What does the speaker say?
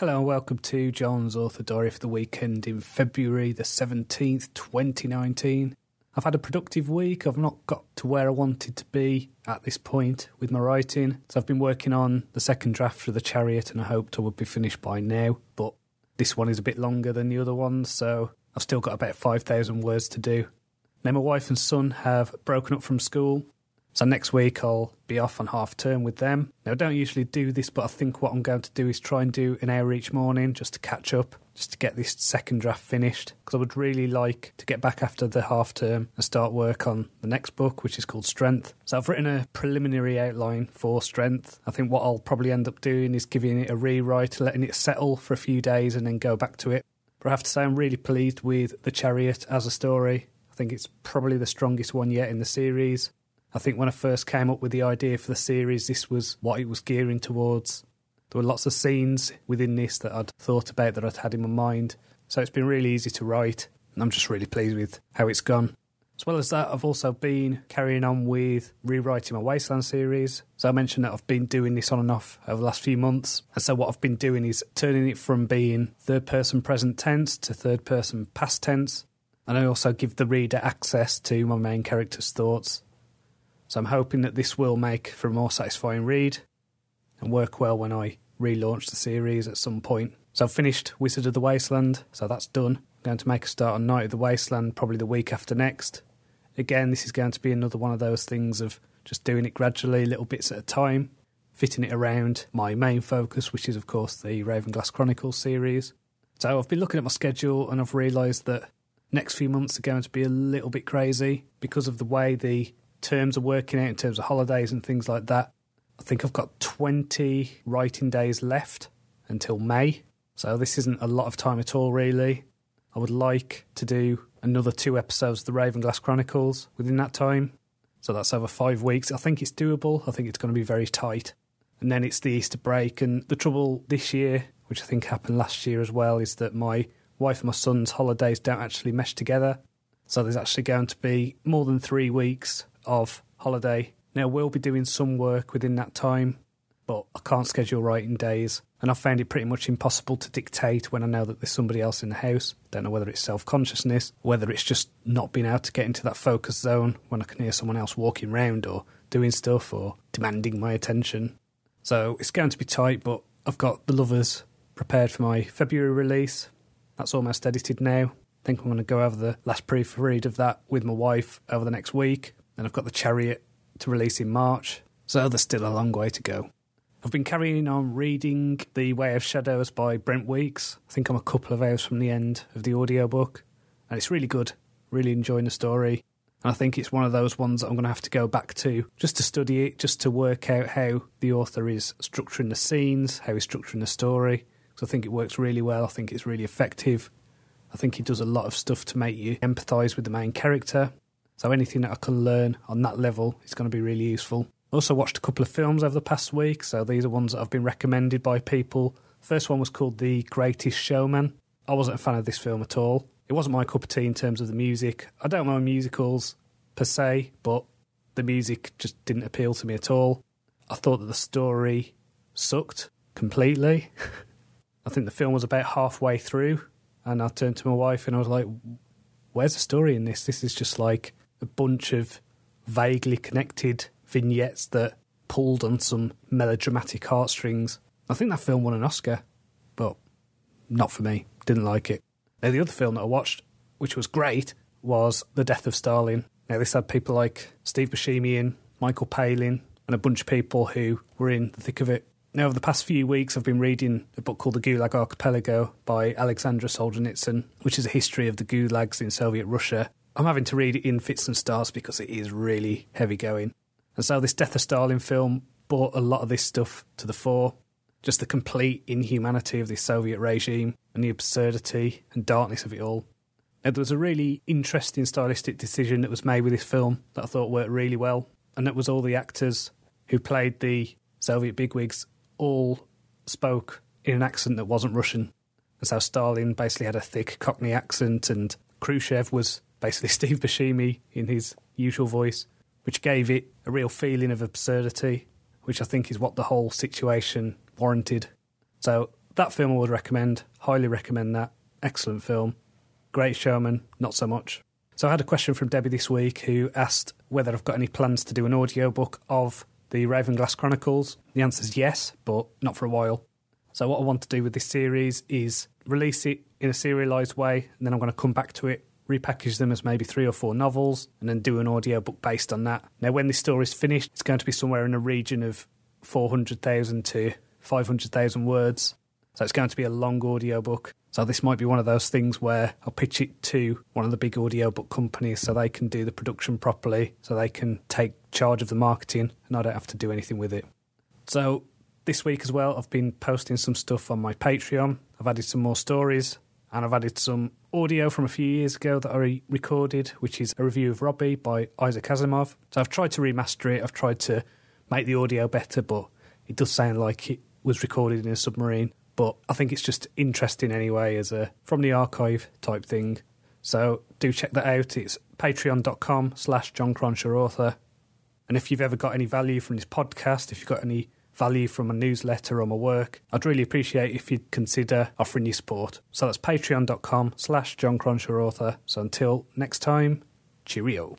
Hello and welcome to John's Author Diary for the weekend in February the 17th, 2019. I've had a productive week. I've not got to where I wanted to be at this point with my writing. So I've been working on the second draft of the Chariot and I hoped I would be finished by now. But this one is a bit longer than the other ones, so I've still got about 5,000 words to do. Now my wife and son have broken up from school. So next week I'll be off on half term with them. Now I don't usually do this, but I think what I'm going to do is try and do an hour each morning just to catch up, just to get this second draft finished. Because I would really like to get back after the half term and start work on the next book, which is called Strength. So I've written a preliminary outline for Strength. I think what I'll probably end up doing is giving it a rewrite, letting it settle for a few days and then go back to it. But I have to say I'm really pleased with The Chariot as a story. I think it's probably the strongest one yet in the series. I think when I first came up with the idea for the series, this was what it was gearing towards. There were lots of scenes within this that I'd thought about, that I'd had in my mind. So it's been really easy to write, and I'm just really pleased with how it's gone. As well as that, I've also been carrying on with rewriting my Wasteland series. So I mentioned that I've been doing this on and off over the last few months. And so what I've been doing is turning it from being third-person present tense to third-person past tense. And I also give the reader access to my main character's thoughts. So I'm hoping that this will make for a more satisfying read and work well when I relaunch the series at some point. So I've finished Wizard of the Wasteland, so that's done. I'm going to make a start on Knight of the Wasteland probably the week after next. Again, this is going to be another one of those things of just doing it gradually, little bits at a time, fitting it around my main focus, which is of course the Ravenglass Chronicles series. So I've been looking at my schedule and I've realised that next few months are going to be a little bit crazy because of the way the terms are working out in terms of holidays and things like that. I think I've got 20 writing days left until May, so this isn't a lot of time at all really. I would like to do another 2 episodes of the Ravenglass Chronicles within that time, so that's over 5 weeks. I think it's doable. I think it's going to be very tight. And then it's the Easter break, and the trouble this year, which I think happened last year as well, is that my wife and my son's holidays don't actually mesh together. So there's actually going to be more than 3 weeks of holiday. Now, we'll be doing some work within that time, but I can't schedule writing days, and I've found it pretty much impossible to dictate when I know that there's somebody else in the house. Don't know whether it's self-consciousness, whether it's just not being able to get into that focus zone when I can hear someone else walking around or doing stuff or demanding my attention. So it's going to be tight, but I've got The Lovers prepared for my February release. That's almost edited now. I think I'm going to go over the last proofread of that with my wife over the next week. And I've got The Chariot to release in March, so there's still a long way to go. I've been carrying on reading The Way of Shadows by Brent Weeks. I think I'm a couple of hours from the end of the audiobook, and it's really good. Really enjoying the story. And I think it's one of those ones that I'm going to have to go back to just to study it, just to work out how the author is structuring the scenes, how he's structuring the story. So I think it works really well. I think it's really effective. I think he does a lot of stuff to make you empathise with the main character. So anything that I can learn on that level is going to be really useful. I also watched a couple of films over the past week, so these are ones that have been recommended by people. The first one was called The Greatest Showman. I wasn't a fan of this film at all. It wasn't my cup of tea in terms of the music. I don't mind musicals per se, but the music just didn't appeal to me at all. I thought that the story sucked completely. I think the film was about halfway through, and I turned to my wife and I was like, where's the story in this? This is just like a bunch of vaguely connected vignettes that pulled on some melodramatic heartstrings. I think that film won an Oscar, but not for me. Didn't like it. Now, the other film that I watched, which was great, was The Death of Stalin. Now, this had people like Steve Buscemi in, Michael Palin, and a bunch of people who were in the thick of it. Now, over the past few weeks, I've been reading a book called The Gulag Archipelago by Alexandra Solzhenitsyn, which is a history of the gulags in Soviet Russia. I'm having to read it in fits and starts because it is really heavy going. And so this Death of Stalin film brought a lot of this stuff to the fore. Just the complete inhumanity of the Soviet regime and the absurdity and darkness of it all. Now, there was a really interesting stylistic decision that was made with this film that I thought worked really well. And that was all the actors who played the Soviet bigwigs all spoke in an accent that wasn't Russian. And so Stalin basically had a thick Cockney accent, and Khrushchev was basically Steve Buscemi in his usual voice, which gave it a real feeling of absurdity, which I think is what the whole situation warranted. So that film I would recommend. Highly recommend that. Excellent film. Great Showman, not so much. So I had a question from Debbie this week who asked whether I've got any plans to do an audiobook of the Ravenglass Chronicles. The answer is yes, but not for a while. So what I want to do with this series is release it in a serialised way, and then I'm going to come back to it, repackage them as maybe 3 or 4 novels, and then do an audiobook based on that. Now, when this story's finished, it's going to be somewhere in the region of 400,000 to 500,000 words. So it's going to be a long audiobook. So this might be one of those things where I'll pitch it to one of the big audiobook companies so they can do the production properly, so they can take charge of the marketing, and I don't have to do anything with it. So this week as well, I've been posting some stuff on my Patreon. I've added some more stories, and I've added some audio from a few years ago that I recorded, which is a review of Robbie by Isaac Asimov. So I've tried to remaster it. I've tried to make the audio better, but it does sound like it was recorded in a submarine. But I think it's just interesting anyway as a from the archive type thing. So do check that out. It's patreon.com/JohnCronshaw-author. And if you've ever got any value from this podcast, if you've got any value from my newsletter or my work, I'd really appreciate if you'd consider offering your support. So that's patreon.com/JohnCronshaw-author. So until next time, cheerio.